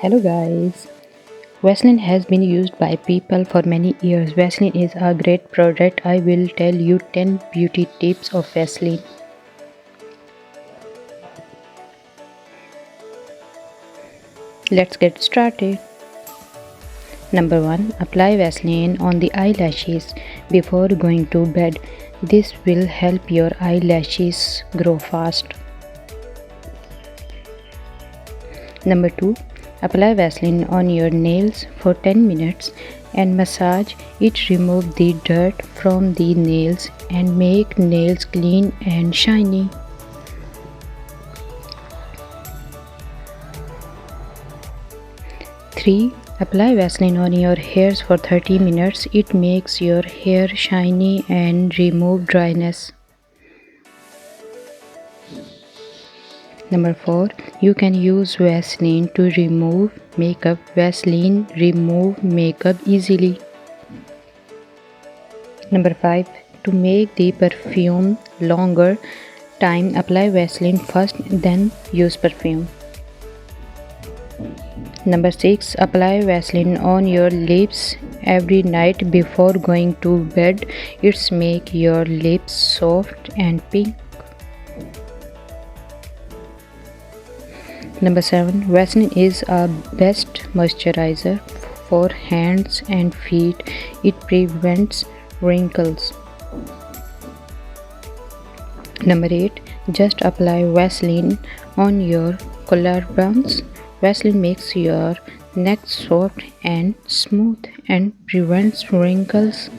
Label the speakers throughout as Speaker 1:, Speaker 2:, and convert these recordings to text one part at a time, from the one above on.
Speaker 1: Hello guys. Vaseline has been used by people for many years. Vaseline is a great product. I will tell you 10 beauty tips of Vaseline. Let's get started. Number 1. Apply Vaseline on the eyelashes before going to bed. This will help your eyelashes grow fast. Number 2. Apply Vaseline on your nails for 10 minutes and massage it. Remove the dirt from the nails and make nails clean and shiny. Three. Apply Vaseline on your hairs for 30 minutes. It makes your hair shiny and remove dryness. Number 4. You can use Vaseline to remove makeup. Vaseline remove makeup easily. Number 5. To make the perfume longer time, apply Vaseline first, then use perfume. Number 6. Apply Vaseline on your lips every night before going to bed. It's make your lips soft and pink. Number 7. Vaseline is a best moisturizer for hands and feet. It prevents wrinkles. Number 8. Just apply Vaseline on your collarbones. Vaseline makes your neck soft and smooth and prevents wrinkles.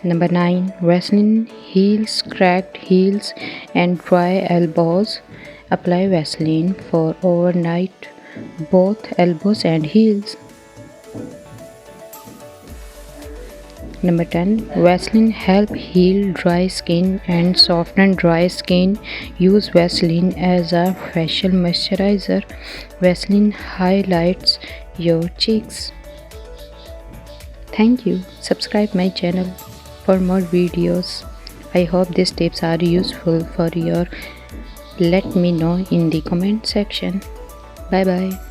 Speaker 1: Number 9. Vaseline heals cracked heels and dry elbows. Apply Vaseline for overnight, both elbows and heels. Number 10. Vaseline help heal dry skin and soften dry skin. Use Vaseline as a facial moisturizer. Vaseline highlights your cheeks. Thank you. Subscribe my channel for more videos. I hope these tips are useful for you. Let me know in the comment section. Bye bye.